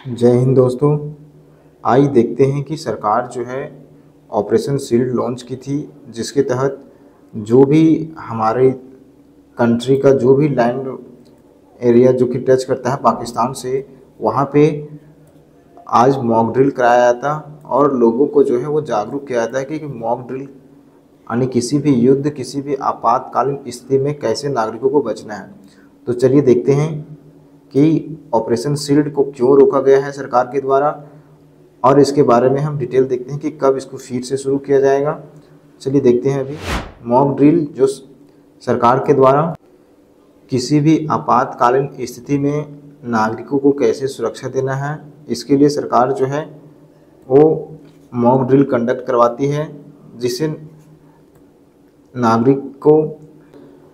जय हिंद दोस्तों। आइए देखते हैं कि सरकार जो है ऑपरेशन शील्ड लॉन्च की थी, जिसके तहत जो भी हमारे कंट्री का जो भी लैंड एरिया जो कि टच करता है पाकिस्तान से, वहाँ पे आज मॉक ड्रिल कराया जाता और लोगों को जो है वो जागरूक किया जाता है कि मॉक ड्रिल यानी किसी भी युद्ध, किसी भी आपातकालीन स्थिति में कैसे नागरिकों को बचना है। तो चलिए देखते हैं कि ऑपरेशन शील्ड को क्यों रोका गया है सरकार के द्वारा, और इसके बारे में हम डिटेल देखते हैं कि कब इसको फिर से शुरू किया जाएगा। चलिए देखते हैं। अभी मॉक ड्रिल जो सरकार के द्वारा किसी भी आपातकालीन स्थिति में नागरिकों को कैसे सुरक्षा देना है, इसके लिए सरकार जो है वो मॉक ड्रिल कंडक्ट करवाती है, जिससे नागरिक को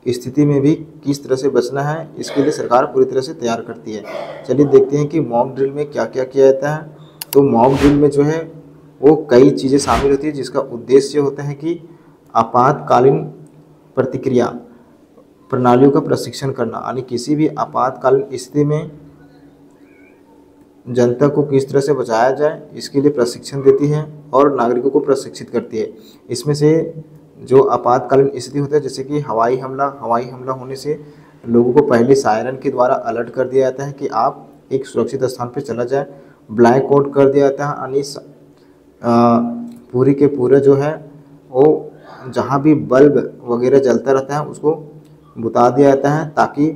स्थिति में भी किस तरह से बचना है इसके लिए सरकार पूरी तरह से तैयार करती है। चलिए देखते हैं कि मॉक ड्रिल में क्या क्या किया जाता है। तो मॉक ड्रिल में जो है वो कई चीज़ें शामिल होती है, जिसका उद्देश्य होता है कि आपातकालीन प्रतिक्रिया प्रणालियों का प्रशिक्षण करना, यानी किसी भी आपातकालीन स्थिति में जनता को किस तरह से बचाया जाए इसके लिए प्रशिक्षण देती है और नागरिकों को प्रशिक्षित करती है। इसमें से जो आपातकालीन स्थिति होता है, जैसे कि हवाई हमला होने से लोगों को पहले सायरन के द्वारा अलर्ट कर दिया जाता है कि आप एक सुरक्षित स्थान पर चला जाए। ब्लैक आउट कर दिया जाता है, यानी पूरी के पूरे जो है वो जहाँ भी बल्ब वगैरह जलता रहता है उसको बुता दिया जाता है, ताकि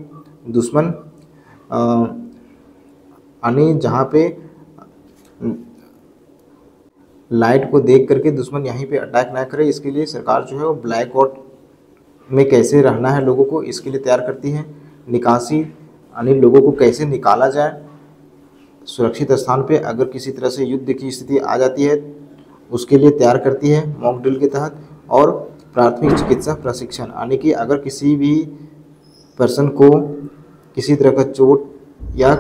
दुश्मन यानी जहाँ पे लाइट को देख करके दुश्मन यहीं पे अटैक ना करे। इसके लिए सरकार जो है वो ब्लैक आउट में कैसे रहना है लोगों को, इसके लिए तैयार करती है। निकासी यानी लोगों को कैसे निकाला जाए सुरक्षित स्थान पे, अगर किसी तरह से युद्ध की स्थिति आ जाती है उसके लिए तैयार करती है मॉक ड्रिल के तहत। और प्राथमिक चिकित्सा प्रशिक्षण, यानी कि अगर किसी भी पर्सन को किसी तरह का चोट या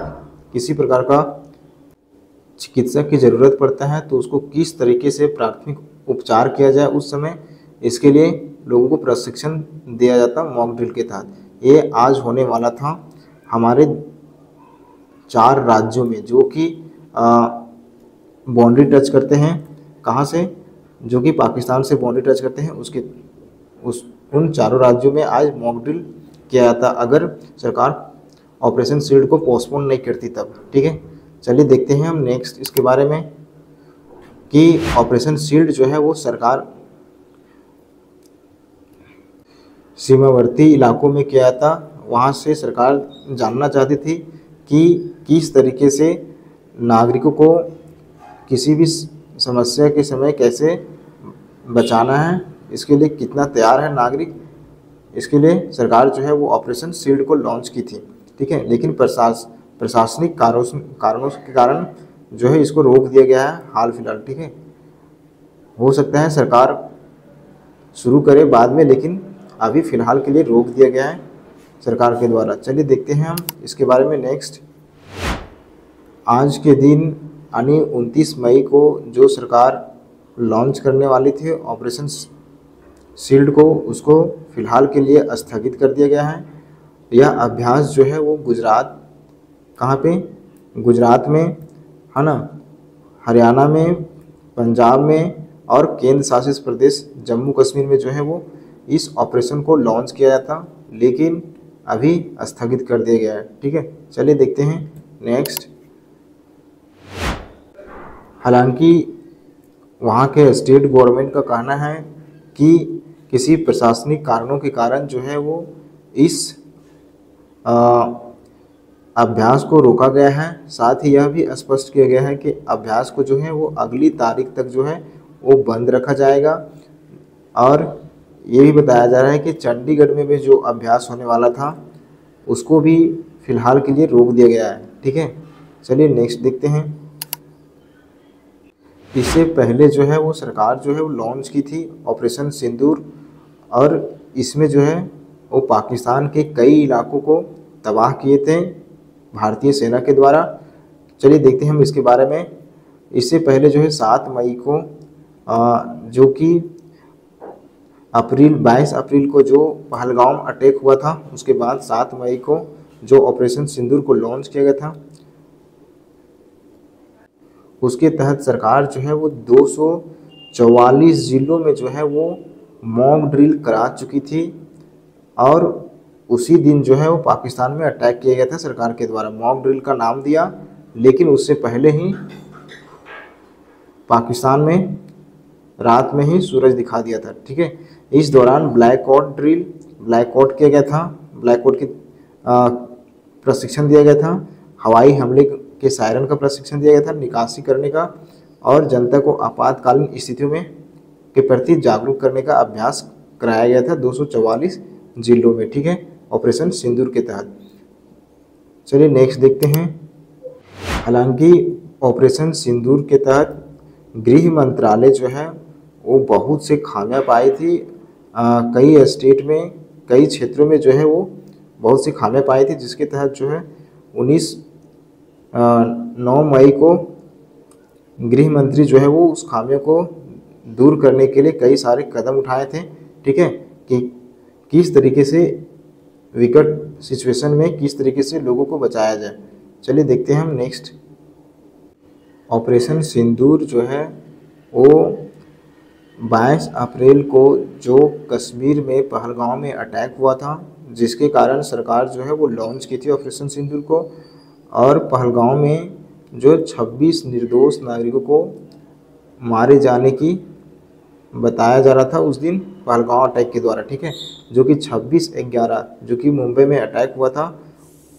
किसी प्रकार का चिकित्सा की ज़रूरत पड़ता है तो उसको किस तरीके से प्राथमिक उपचार किया जाए उस समय, इसके लिए लोगों को प्रशिक्षण दिया जाता मॉक ड्रिल के तहत। ये आज होने वाला था हमारे 4 राज्यों में जो कि बाउंड्री टच करते हैं, कहाँ से, जो कि पाकिस्तान से बाउंड्री टच करते हैं, उन चारों राज्यों में आज मॉक ड्रिल किया जाता अगर सरकार ऑपरेशन शील्ड को पोस्टपोन नहीं करती तब। ठीक है, चलिए देखते हैं हम नेक्स्ट इसके बारे में कि ऑपरेशन शील्ड जो है वो सरकार सीमावर्ती इलाकों में किया जाता। वहाँ से सरकार जानना चाहती थी कि किस तरीके से नागरिकों को किसी भी समस्या के समय कैसे बचाना है, इसके लिए कितना तैयार है नागरिक। इसके लिए सरकार जो है वो ऑपरेशन शील्ड को लॉन्च की थी। ठीक है, लेकिन प्रशासनिक कारणों के कारण जो है इसको रोक दिया गया है हाल फिलहाल। ठीक है, हो सकता है सरकार शुरू करे बाद में, लेकिन अभी फ़िलहाल के लिए रोक दिया गया है सरकार के द्वारा। चलिए देखते हैं हम इसके बारे में नेक्स्ट। आज के दिन यानी 29 मई को जो सरकार लॉन्च करने वाली थी ऑपरेशन शील्ड को, उसको फ़िलहाल के लिए स्थगित कर दिया गया है। यह अभ्यास जो है वो गुजरात, कहाँ पे, गुजरात में है ना, हरियाणा में, पंजाब में और केंद्र शासित प्रदेश जम्मू कश्मीर में जो है वो इस ऑपरेशन को लॉन्च किया जाता, लेकिन अभी स्थगित कर दिया गया है। ठीक है, चलिए देखते हैं नेक्स्ट। हालांकि वहाँ के स्टेट गवर्नमेंट का कहना है कि किसी प्रशासनिक कारणों के कारण जो है वो इस अभ्यास को रोका गया है। साथ ही यह भी स्पष्ट किया गया है कि अभ्यास को जो है वो अगली तारीख तक जो है वो बंद रखा जाएगा। और ये भी बताया जा रहा है कि चंडीगढ़ में भी जो अभ्यास होने वाला था उसको भी फ़िलहाल के लिए रोक दिया गया है। ठीक है, चलिए नेक्स्ट देखते हैं। इससे पहले जो है वो सरकार जो है वो लॉन्च की थी ऑपरेशन सिंदूर, और इसमें जो है वो पाकिस्तान के कई इलाकों को तबाह किए थे भारतीय सेना के द्वारा। चलिए देखते हैं हम इसके बारे में। इससे पहले जो है 7 मई को जो कि 22 अप्रैल को जो पहलगाम अटैक हुआ था, उसके बाद 7 मई को जो ऑपरेशन सिंदूर को लॉन्च किया गया था, उसके तहत सरकार जो है वो 244 जिलों में जो है वो मॉक ड्रिल करा चुकी थी। और उसी दिन जो है वो पाकिस्तान में अटैक किया गया था सरकार के द्वारा। मॉक ड्रिल का नाम दिया, लेकिन उससे पहले ही पाकिस्तान में रात में ही सूरज दिखा दिया था। ठीक है, इस दौरान ब्लैकआउट किया गया था, ब्लैकआउट की प्रशिक्षण दिया गया था, हवाई हमले के सायरन का प्रशिक्षण दिया गया था, निकासी करने का, और जनता को आपातकालीन स्थितियों में के प्रति जागरूक करने का अभ्यास कराया गया था 244 जिलों में। ठीक है, ऑपरेशन सिंदूर के तहत। चलिए नेक्स्ट देखते हैं। हालांकि ऑपरेशन सिंदूर के तहत गृह मंत्रालय जो है वो बहुत से खामियां पाई थी। कई स्टेट में, कई क्षेत्रों में जो है वो बहुत सी खामियां पाई थी, जिसके तहत जो है 9 मई को गृह मंत्री जो है वो उस खामियों को दूर करने के लिए कई सारे कदम उठाए थे। ठीक है, कि किस तरीके से विकट सिचुएशन में किस तरीके से लोगों को बचाया जाए। चलिए देखते हैं हम नेक्स्ट। ऑपरेशन सिंदूर जो है वो 22 अप्रैल को जो कश्मीर में पहलगाम में अटैक हुआ था, जिसके कारण सरकार जो है वो लॉन्च की थी ऑपरेशन सिंदूर को। और पहलगाम में जो 26 निर्दोष नागरिकों को मारे जाने की बताया जा रहा था उस दिन पहलगाम अटैक के द्वारा। ठीक है, जो कि 26/11 जो कि मुंबई में अटैक हुआ था,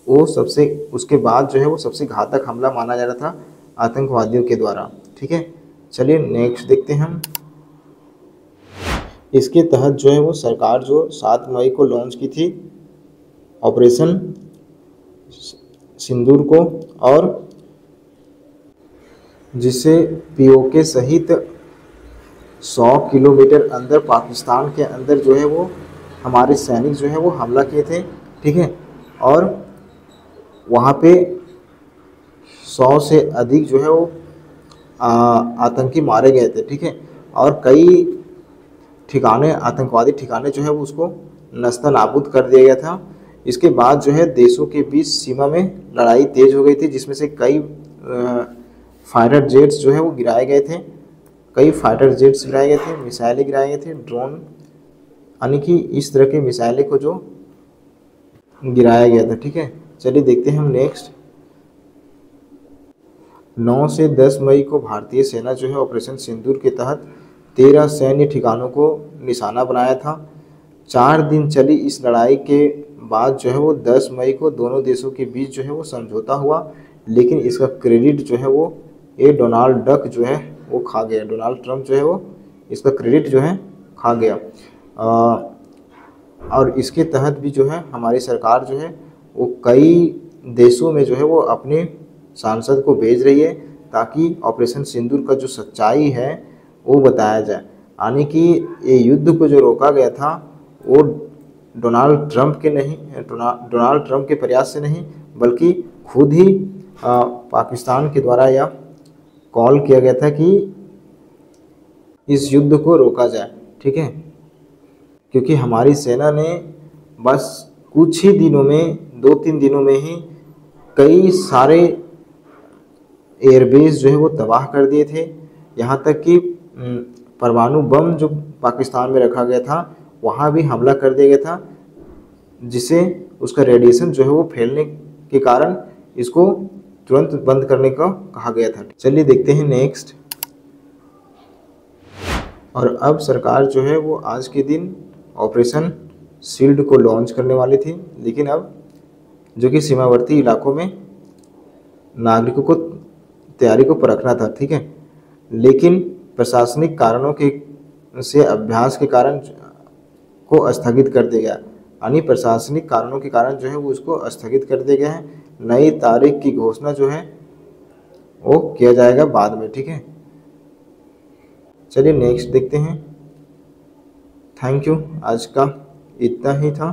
वो सबसे उसके बाद जो है वो सबसे घातक हमला माना जा रहा था आतंकवादियों के द्वारा। ठीक है, चलिए नेक्स्ट देखते हैं हम। इसके तहत जो है वो सरकार जो 7 मई को लॉन्च की थी ऑपरेशन सिंदूर को, और जिससे पीओके सहित 100 किलोमीटर अंदर पाकिस्तान के अंदर जो है वो हमारे सैनिक जो है वो हमला किए थे। ठीक है, और वहाँ पे 100 से अधिक जो है वो आतंकी मारे गए थे। ठीक है, और कई ठिकाने, आतंकवादी ठिकाने जो है वो उसको नस्तानाबूद कर दिया गया था। इसके बाद जो है देशों के बीच सीमा में लड़ाई तेज हो गई थी, जिसमें से कई फाइटर जेट्स जो है वो गिराए गए थे, मिसाइलें गिराए गए थे, ड्रोन, यानी कि इस तरह के मिसाइलें को जो गिराया गया था। ठीक है, चलिए देखते हैं हम नेक्स्ट। 9 से 10 मई को भारतीय सेना जो है ऑपरेशन सिंदूर के तहत 13 सैन्य ठिकानों को निशाना बनाया था। 4 दिन चली इस लड़ाई के बाद जो है वो 10 मई को दोनों देशों के बीच जो है वो समझौता हुआ, लेकिन इसका क्रेडिट जो है वो डोनाल्ड डक जो है वो खा गया। डोनाल्ड ट्रंप जो है वो इसका क्रेडिट जो है खा गया। और इसके तहत भी जो है हमारी सरकार जो है वो कई देशों में जो है वो अपने सांसद को भेज रही है, ताकि ऑपरेशन सिंदूर का जो सच्चाई है वो बताया जाए। यानी कि ये युद्ध को जो रोका गया था वो डोनाल्ड ट्रंप के प्रयास से नहीं, बल्कि खुद ही पाकिस्तान के द्वारा यह कॉल किया गया था कि इस युद्ध को रोका जाए। ठीक है, क्योंकि हमारी सेना ने बस कुछ ही दिनों में, 2-3 दिनों में ही कई सारे एयरबेस जो है वो तबाह कर दिए थे। यहाँ तक कि परमाणु बम जो पाकिस्तान में रखा गया था वहाँ भी हमला कर दिया गया था, जिसे उसका रेडिएशन जो है वो फैलने के कारण इसको तुरंत बंद करने का कहा गया था। चलिए देखते हैं नेक्स्ट। और अब सरकार जो है वो आज के दिन ऑपरेशन शील्ड को लॉन्च करने वाली थी, लेकिन अब जो कि सीमावर्ती इलाकों में नागरिकों को तैयारी को परखना था। ठीक है, लेकिन प्रशासनिक कारणों के से अभ्यास के कारण को स्थगित कर दिया गया। यानी प्रशासनिक कारणों के कारण जो है वो उसको स्थगित कर दिया गया है। नई तारीख की घोषणा जो है वो किया जाएगा बाद में। ठीक है, चलिए नेक्स्ट देखते हैं। थैंक यू, आज का इतना ही था।